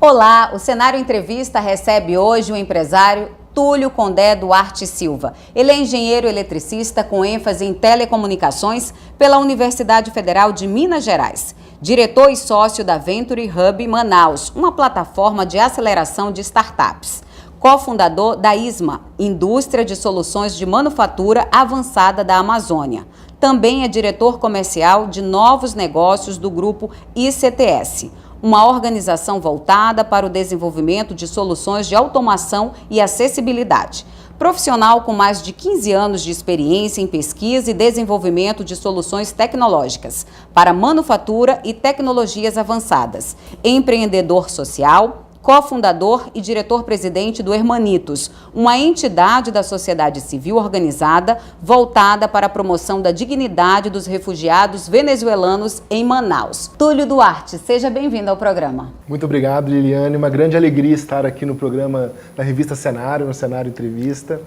Olá, o Cenário Entrevista recebe hoje o empresário Túlio Condé Duarte Silva. Ele é engenheiro eletricista com ênfase em telecomunicações pela Universidade Federal de Minas Gerais. Diretor e sócio da Venture Hub Manaus, uma plataforma de aceleração de startups. Cofundador da ISMA, Indústria de Soluções de Manufatura Avançada da Amazônia. Também é diretor comercial de novos negócios do grupo ICTS, uma organização voltada para o desenvolvimento de soluções de automação e acessibilidade. Profissional com mais de 15 anos de experiência em pesquisa e desenvolvimento de soluções tecnológicas para manufatura e tecnologias avançadas. Empreendedor social, cofundador e diretor-presidente do Hermanitos, uma entidade da sociedade civil organizada voltada para a promoção da dignidade dos refugiados venezuelanos em Manaus. Túlio Duarte, seja bem-vindo ao programa. Muito obrigado, Liliane. Uma grande alegria estar aqui no programa da revista Cenário, no Cenário Entrevista,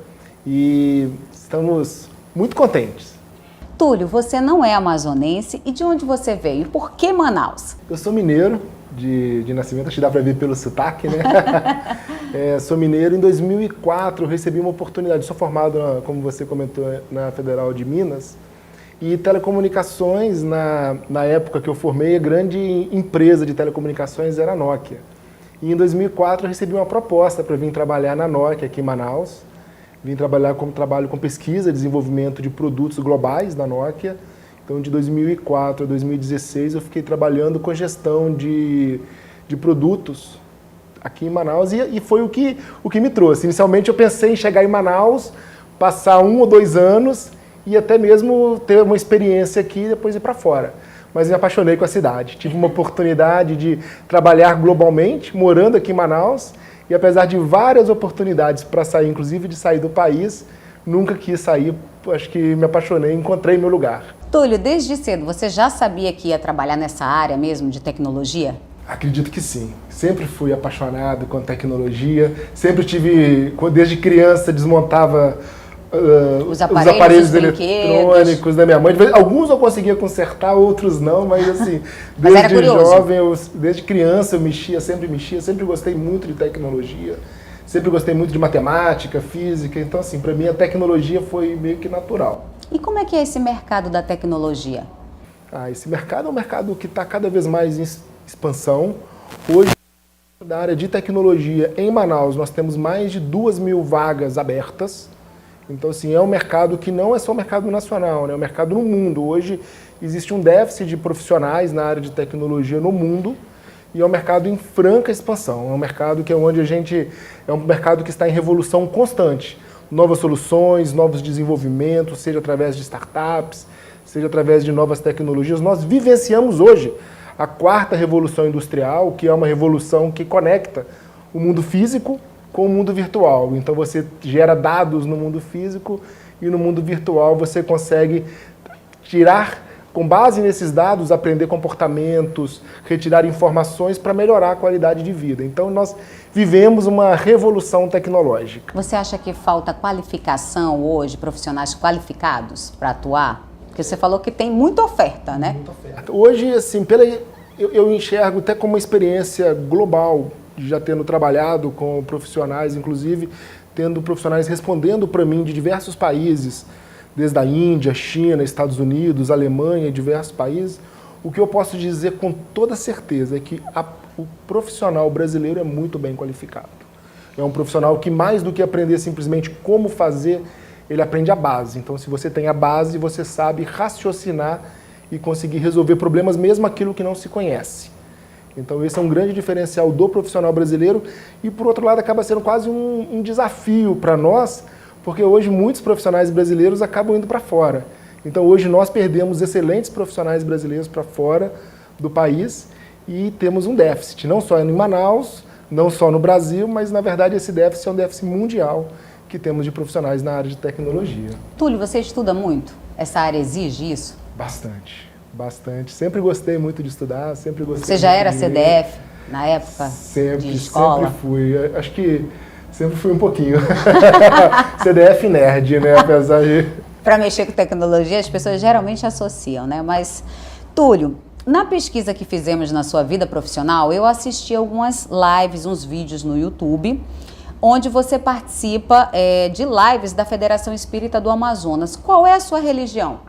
e estamos muito contentes. Túlio, você não é amazonense e de onde você veio? Por que Manaus? Eu sou mineiro de nascimento, acho que dá para ver pelo sotaque, né? Sou mineiro. Em 2004 eu recebi uma oportunidade, sou formado, como você comentou, na Federal de Minas, e telecomunicações, na época que eu formei, a grande empresa de telecomunicações era a Nokia. E em 2004 eu recebi uma proposta para vir trabalhar na Nokia aqui em Manaus, vim trabalhar trabalho com pesquisa e desenvolvimento de produtos globais da Nokia. Então, de 2004 a 2016, eu fiquei trabalhando com gestão de produtos aqui em Manaus e foi o que me trouxe. Inicialmente, eu pensei em chegar em Manaus, passar 1 ou 2 anos e até mesmo ter uma experiência aqui e depois ir para fora. Mas me apaixonei com a cidade. Tive uma oportunidade de trabalhar globalmente, morando aqui em Manaus, e apesar de várias oportunidades para sair, inclusive de sair do país, nunca quis sair. Acho que me apaixonei, encontrei meu lugar. Túlio, desde cedo você já sabia que ia trabalhar nessa área mesmo de tecnologia? Acredito que sim. Sempre fui apaixonado com tecnologia. Sempre tive, desde criança, desmontava os aparelhos eletrônicos da minha mãe. Alguns eu conseguia consertar, outros não, mas assim, desde jovem, desde criança eu sempre gostei muito de tecnologia. Sempre gostei muito de matemática, física, então assim, para mim a tecnologia foi meio que natural. E como é que é esse mercado da tecnologia? Esse mercado é um mercado que está cada vez mais em expansão. Hoje, na área de tecnologia, em Manaus, nós temos mais de 2.000 vagas abertas. Então assim, é um mercado que não é só um mercado nacional, né? É um mercado no mundo. Hoje existe um déficit de profissionais na área de tecnologia no mundo. E é um mercado em franca expansão, é um mercado que é onde é um mercado que está em revolução constante. Novas soluções, novos desenvolvimentos, seja através de startups, seja através de novas tecnologias. Nós vivenciamos hoje a 4ª revolução industrial, que é uma revolução que conecta o mundo físico com o mundo virtual. Então você gera dados no mundo físico e no mundo virtual você consegue tirar, com base nesses dados, aprender comportamentos, retirar informações para melhorar a qualidade de vida. Então, nós vivemos uma revolução tecnológica. Você acha que falta qualificação hoje, profissionais qualificados para atuar? Porque você falou que tem muita oferta, né? Muita oferta. Hoje, assim, eu enxergo até como uma experiência global, já tendo trabalhado com profissionais, inclusive tendo profissionais respondendo para mim de diversos países, desde a Índia, China, Estados Unidos, Alemanha, diversos países. O que eu posso dizer com toda certeza é que o profissional brasileiro é muito bem qualificado. É um profissional que, mais do que aprender simplesmente como fazer, ele aprende a base. Então, se você tem a base, você sabe raciocinar e conseguir resolver problemas, mesmo aquilo que não se conhece. Então, esse é um grande diferencial do profissional brasileiro e, por outro lado, acaba sendo quase um desafio para nós, porque hoje muitos profissionais brasileiros acabam indo para fora. Então hoje nós perdemos excelentes profissionais brasileiros para fora do país e temos um déficit, não só em Manaus, não só no Brasil, mas na verdade esse déficit é um déficit mundial que temos de profissionais na área de tecnologia. Túlio, você estuda muito? Essa área exige isso? Bastante, bastante. Sempre gostei muito de estudar, sempre gostei. Você já era CDF na época de escola? Sempre fui. Acho que sempre fui um pouquinho. CDF nerd, né? Apesar de... Para mexer com tecnologia, as pessoas geralmente associam, né? Mas, Túlio, Na pesquisa que fizemos na sua vida profissional, eu assisti algumas lives, uns vídeos no YouTube, onde você participa de lives da Federação Espírita do Amazonas. Qual é a sua religião?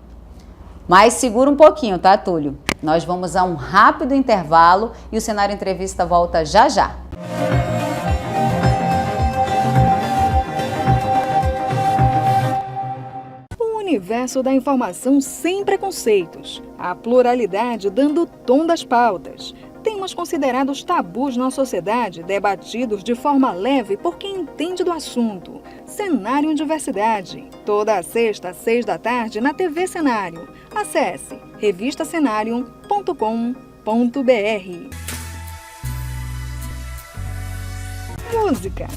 Mas segura um pouquinho, tá, Túlio? Nós vamos a um rápido intervalo e o Cenário Entrevista volta já já. O universo da informação sem preconceitos. A pluralidade dando o tom das pautas. Temas considerados tabus na sociedade, debatidos de forma leve por quem entende do assunto. Cenário em Diversidade. Toda a sexta, às 6 da tarde, na TV Cenário. Acesse revistacenário.com.br. Música,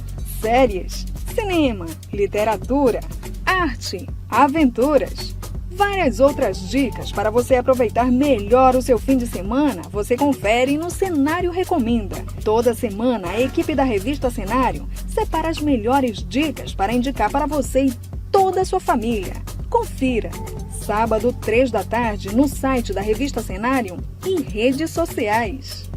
séries, cinema, literatura, arte, aventuras. Várias outras dicas para você aproveitar melhor o seu fim de semana, você confere no Cenário Recomenda. Toda semana, a equipe da revista Cenário separa as melhores dicas para indicar para você e toda a sua família. Confira! Sábado, 3 da tarde, no site da revista Cenário e redes sociais.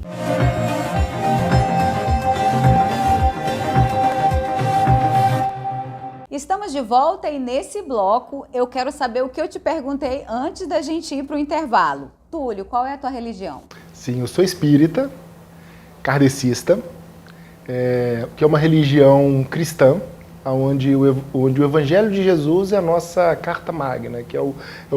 Estamos de volta e nesse bloco eu quero saber o que eu te perguntei antes da gente ir para o intervalo. Túlio, qual é a tua religião? Sim, eu sou espírita, kardecista, que é uma religião cristã, onde o Evangelho de Jesus é a nossa carta magna, que é o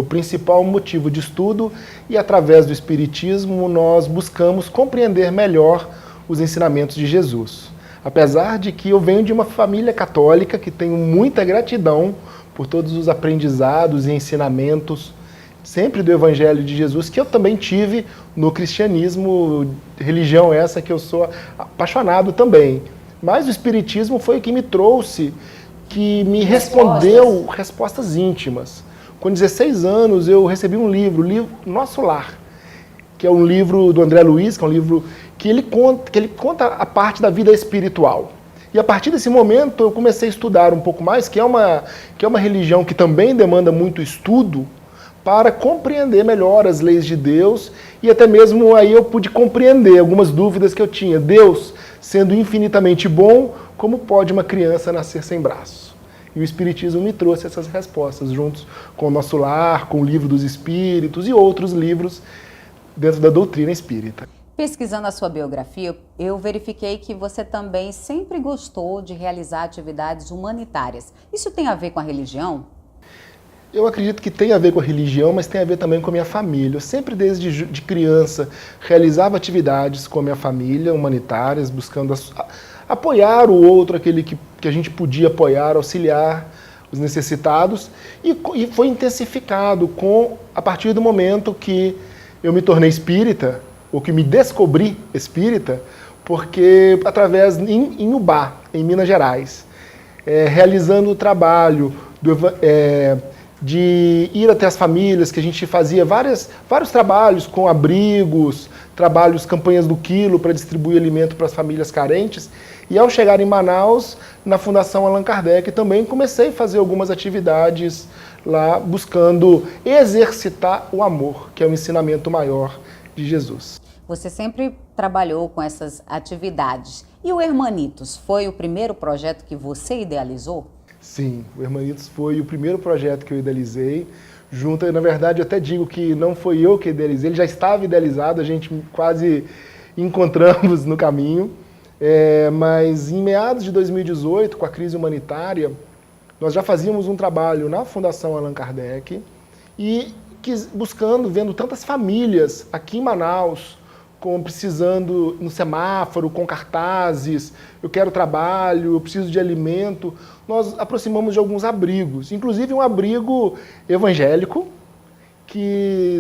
principal motivo de estudo, e através do Espiritismo nós buscamos compreender melhor os ensinamentos de Jesus. Apesar de que eu venho de uma família católica que tenho muita gratidão por todos os aprendizados e ensinamentos sempre do Evangelho de Jesus, que eu também tive no cristianismo, religião essa que eu sou apaixonado também. Mas o Espiritismo foi o que me trouxe, que me respondeu respostas íntimas. Com 16 anos eu recebi um livro, o livro Nosso Lar, que é um livro do André Luiz, que é um livro que ele conta a parte da vida espiritual. E a partir desse momento eu comecei a estudar um pouco mais, que é uma religião que também demanda muito estudo, para compreender melhor as leis de Deus, e até mesmo aí eu pude compreender algumas dúvidas que eu tinha. Deus, sendo infinitamente bom, como pode uma criança nascer sem braço? E o Espiritismo me trouxe essas respostas, juntos com o Nosso Lar, com o Livro dos Espíritos e outros livros dentro da doutrina espírita. Pesquisando a sua biografia, eu verifiquei que você também sempre gostou de realizar atividades humanitárias. Isso tem a ver com a religião? Eu acredito que tem a ver com a religião, mas tem a ver também com a minha família. Eu sempre, desde de criança, realizava atividades com a minha família, humanitárias, buscando apoiar o outro, aquele que a gente podia apoiar, auxiliar os necessitados. E foi intensificado a partir do momento que eu me tornei espírita, ou que me descobri espírita, porque através, em Ubá, em Minas Gerais, realizando o trabalho de ir até as famílias, que a gente fazia vários trabalhos com abrigos, campanhas do quilo para distribuir alimento para as famílias carentes. E ao chegar em Manaus, na Fundação Allan Kardec, também comecei a fazer algumas atividades lá, buscando exercitar o amor, que é o ensinamento maior de Jesus. Você sempre trabalhou com essas atividades. E o Hermanitos foi o primeiro projeto que você idealizou? Sim, o Hermanitos foi o primeiro projeto que eu idealizei. Na verdade, eu até digo que não foi eu que idealizei, ele já estava idealizado, a gente quase encontramos no caminho. Mas em meados de 2018, com a crise humanitária, nós já fazíamos um trabalho na Fundação Allan Kardec e vendo tantas famílias aqui em Manaus, precisando no semáforo, com cartazes, eu quero trabalho, eu preciso de alimento. Nós aproximamos de alguns abrigos, inclusive um abrigo evangélico,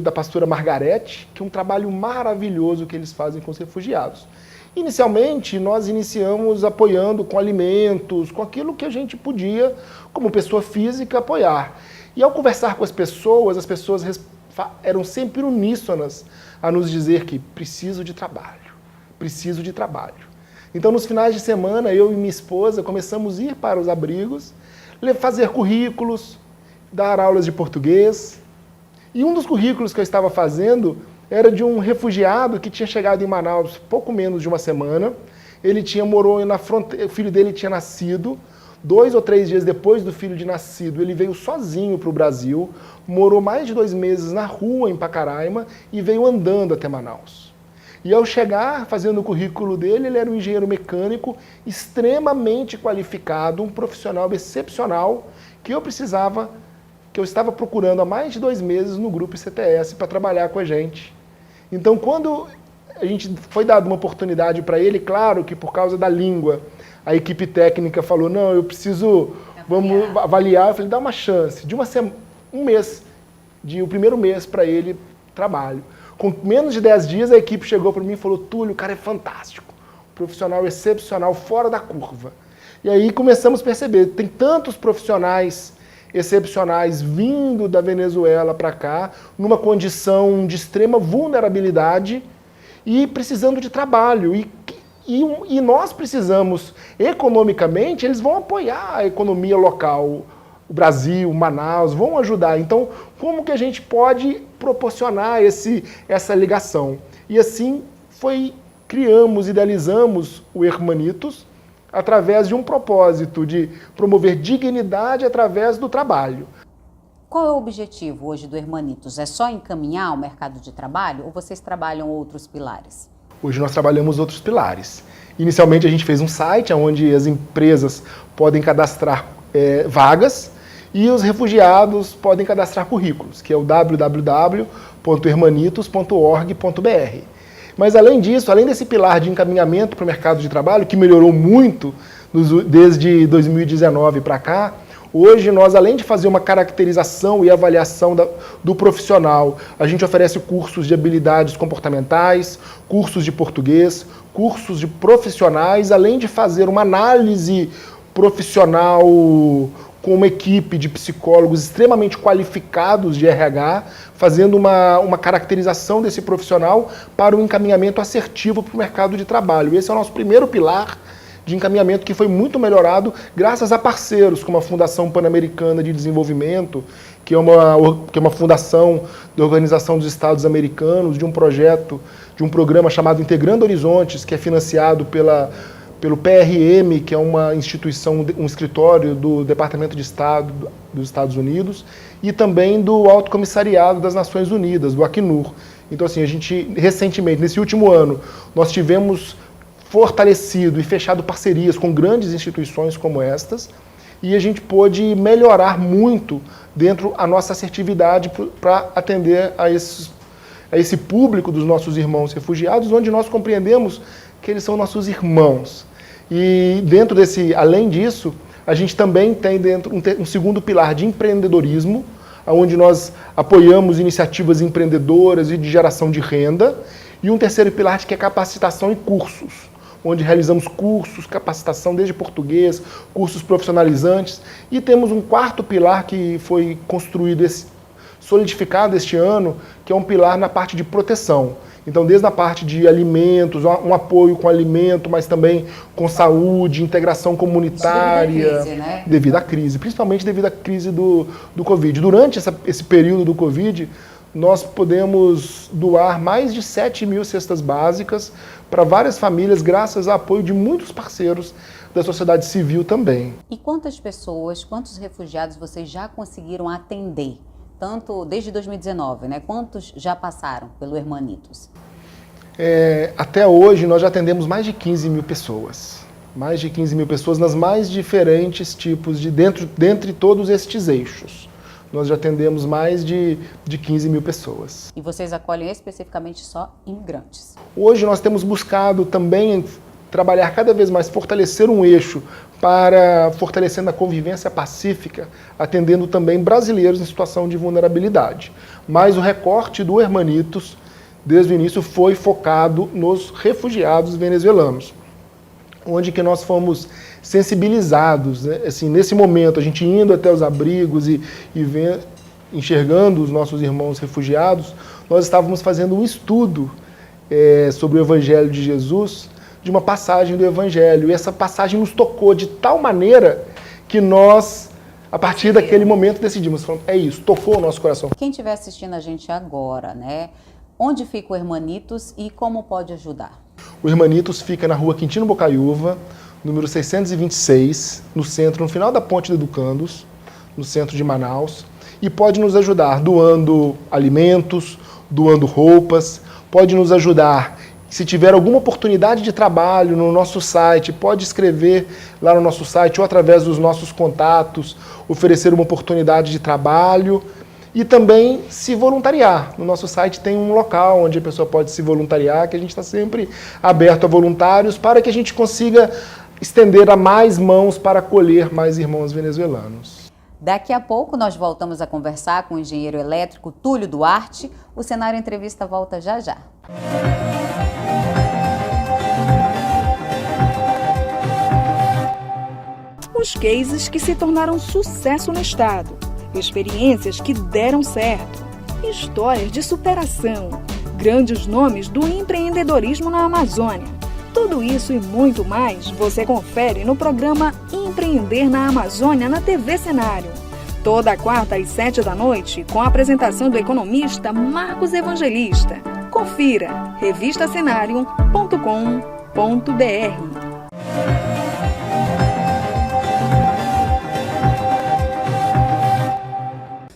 da pastora Margarete, que é um trabalho maravilhoso que eles fazem com os refugiados. Inicialmente, nós iniciamos apoiando com alimentos, com aquilo que a gente podia, como pessoa física, apoiar. E ao conversar com as pessoas eram sempre uníssonas a nos dizer que preciso de trabalho. Então, nos finais de semana, eu e minha esposa começamos a ir para os abrigos, fazer currículos, dar aulas de português. E um dos currículos que eu estava fazendo era de um refugiado que tinha chegado em Manaus pouco menos de uma semana. Ele morou na fronteira, o filho dele tinha nascido. 2 ou 3 dias depois do filho de nascido, ele veio sozinho para o Brasil, morou mais de 2 meses na rua em Pacaraima e veio andando até Manaus. E ao chegar, fazendo o currículo dele, ele era um engenheiro mecânico extremamente qualificado, um profissional excepcional que eu estava procurando há mais de 2 meses no grupo ICTS para trabalhar com a gente. Então, quando a gente foi dado uma oportunidade para ele, claro que por causa da língua, a equipe técnica falou, não, eu preciso, vamos avaliar. Eu falei, dá uma chance, de um mês, o primeiro mês para ele, trabalho. Com menos de 10 dias, a equipe chegou para mim e falou, Túlio, o cara é fantástico, profissional excepcional, fora da curva. E aí começamos a perceber, tem tantos profissionais excepcionais vindo da Venezuela para cá, numa condição de extrema vulnerabilidade e precisando de trabalho. E nós precisamos, economicamente, eles vão apoiar a economia local, o Brasil, Manaus, vão ajudar. Então, como que a gente pode proporcionar essa ligação? E assim idealizamos o Hermanitos, através de um propósito de promover dignidade através do trabalho. Qual é o objetivo hoje do Hermanitos? É só encaminhar o mercado de trabalho ou vocês trabalham outros pilares? Hoje nós trabalhamos outros pilares. Inicialmente a gente fez um site onde as empresas podem cadastrar vagas e os refugiados podem cadastrar currículos, que é o www.hermanitos.org.br. Mas além disso, além desse pilar de encaminhamento para o mercado de trabalho, que melhorou muito desde 2019 para cá, hoje nós, além de fazer uma caracterização e avaliação do profissional, a gente oferece cursos de habilidades comportamentais, cursos de português, cursos de profissionais, além de fazer uma análise profissional com uma equipe de psicólogos extremamente qualificados de RH, fazendo uma caracterização desse profissional para um encaminhamento assertivo para o mercado de trabalho. Esse é o nosso primeiro pilar de encaminhamento, que foi muito melhorado graças a parceiros como a Fundação Pan-Americana de Desenvolvimento, que é uma fundação da Organização dos Estados Americanos, de um projeto, de um programa chamado Integrando Horizontes, que é financiado pelo PRM, que é uma instituição, um escritório do Departamento de Estado dos Estados Unidos, e também do Alto Comissariado das Nações Unidas, do Acnur. Então, assim, a gente, recentemente, nesse último ano, nós tivemos fortalecido e fechado parcerias com grandes instituições como estas, e a gente pôde melhorar muito dentro a nossa assertividade para atender a esse público dos nossos irmãos refugiados, onde nós compreendemos que eles são nossos irmãos. E dentro além disso, a gente também tem dentro um segundo pilar de empreendedorismo, onde nós apoiamos iniciativas empreendedoras e de geração de renda, e um terceiro pilar que é capacitação e cursos, onde realizamos cursos, capacitação desde português, cursos profissionalizantes, e temos um quarto pilar que foi solidificado este ano, que é um pilar na parte de proteção. Então, desde a parte de alimentos, um apoio com alimento, mas também com saúde, integração comunitária. Devido à crise, principalmente devido à crise do Covid. Durante esse período do Covid, nós podemos doar mais de 7.000 cestas básicas para várias famílias, graças ao apoio de muitos parceiros da sociedade civil também. E quantos refugiados vocês já conseguiram atender? Tanto desde 2019, né? Quantos já passaram pelo Hermanitos? Até hoje nós já atendemos mais de 15.000 pessoas. Mais de 15.000 pessoas nas mais diferentes tipos dentre todos estes eixos. Nós já atendemos mais de 15.000 pessoas. E vocês acolhem especificamente só imigrantes? Hoje nós temos buscado também trabalhar cada vez mais, fortalecer um eixo para fortalecendo a convivência pacífica, atendendo também brasileiros em situação de vulnerabilidade. Mas o recorte do Hermanitos, desde o início, foi focado nos refugiados venezuelanos, onde que nós fomos sensibilizados, né? Assim, nesse momento, a gente indo até os abrigos e enxergando os nossos irmãos refugiados, nós estávamos fazendo um estudo sobre o Evangelho de Jesus, de uma passagem do Evangelho. E essa passagem nos tocou de tal maneira que nós, a partir daquele momento, decidimos, é isso, tocou o nosso coração. Quem estiver assistindo a gente agora, né? Onde fica o Hermanitos e como pode ajudar? O Hermanitos fica na rua Quintino Bocaiúva, número 626, no centro, no final da Ponte de Educandos, no centro de Manaus, e pode nos ajudar doando alimentos, doando roupas, pode nos ajudar se tiver alguma oportunidade de trabalho no nosso site, pode escrever lá no nosso site ou através dos nossos contatos, oferecer uma oportunidade de trabalho e também se voluntariar. No nosso site tem um local onde a pessoa pode se voluntariar, que a gente está sempre aberto a voluntários para que a gente consiga estender a mais mãos para acolher mais irmãos venezuelanos. Daqui a pouco nós voltamos a conversar com o engenheiro elétrico Túlio Duarte. O Cenário Entrevista volta já já. Os cases que se tornaram sucesso no estado, experiências que deram certo, histórias de superação, grandes nomes do empreendedorismo na Amazônia. Tudo isso e muito mais você confere no programa Empreender na Amazônia na TV Cenário. Toda quarta às 7 da noite, com a apresentação do economista Marcos Evangelista. Confira revistacenario.com.br.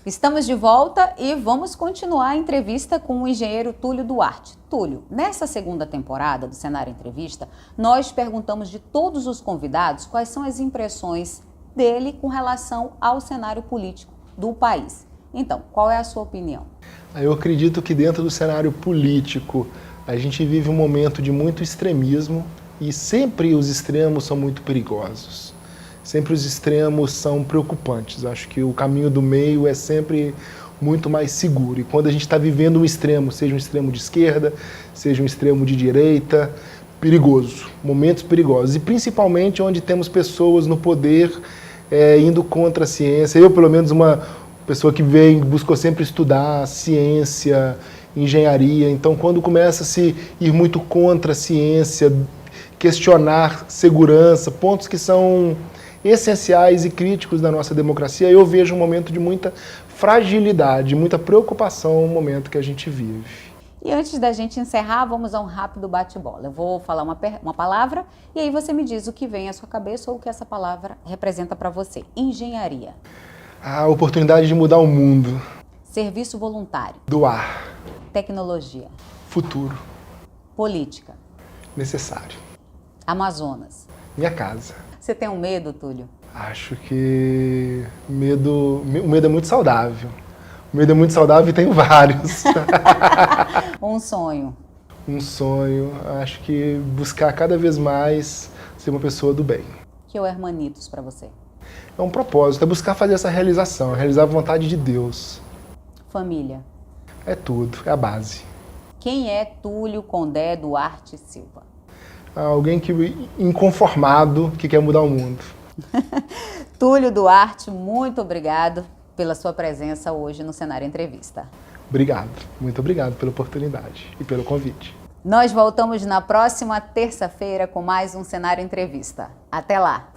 Estamos de volta e vamos continuar a entrevista com o engenheiro Túlio Duarte. Túlio, nessa segunda temporada do Cenário Entrevista, nós perguntamos de todos os convidados quais são as impressões dele com relação ao cenário político do país. Então, qual é a sua opinião? Eu acredito que dentro do cenário político a gente vive um momento de muito extremismo e sempre os extremos são muito perigosos. Sempre os extremos são preocupantes. Acho que o caminho do meio é sempre muito mais seguro. E quando a gente está vivendo um extremo, seja um extremo de esquerda, seja um extremo de direita, perigoso, momentos perigosos. E principalmente onde temos pessoas no poder indo contra a ciência. Eu, pelo menos, uma pessoa que buscou sempre estudar ciência, engenharia. Então, quando começa a se ir muito contra a ciência, questionar segurança, pontos que são essenciais e críticos da nossa democracia, eu vejo um momento de muita fragilidade, muita preocupação no momento que a gente vive. E antes da gente encerrar, vamos a um rápido bate-bola. Eu vou falar uma palavra e aí você me diz o que vem à sua cabeça ou o que essa palavra representa para você. Engenharia. A oportunidade de mudar o mundo. Serviço voluntário. Doar. Tecnologia. Futuro. Política. Necessário. Amazonas. Minha casa. Você tem um medo, Túlio? Acho que o medo é muito saudável. O medo é muito saudável e tenho vários. Um sonho? Um sonho, acho que buscar cada vez mais ser uma pessoa do bem. O que é o Hermanitos para você? É um propósito, é buscar fazer essa realização, realizar a vontade de Deus. Família? É tudo, é a base. Quem é Túlio Condé Duarte Silva? Alguém inconformado que quer mudar o mundo. Túlio Duarte, muito obrigado pela sua presença hoje no Cenário Entrevista. Obrigado, muito obrigado pela oportunidade e pelo convite. Nós voltamos na próxima terça-feira com mais um Cenário Entrevista. Até lá!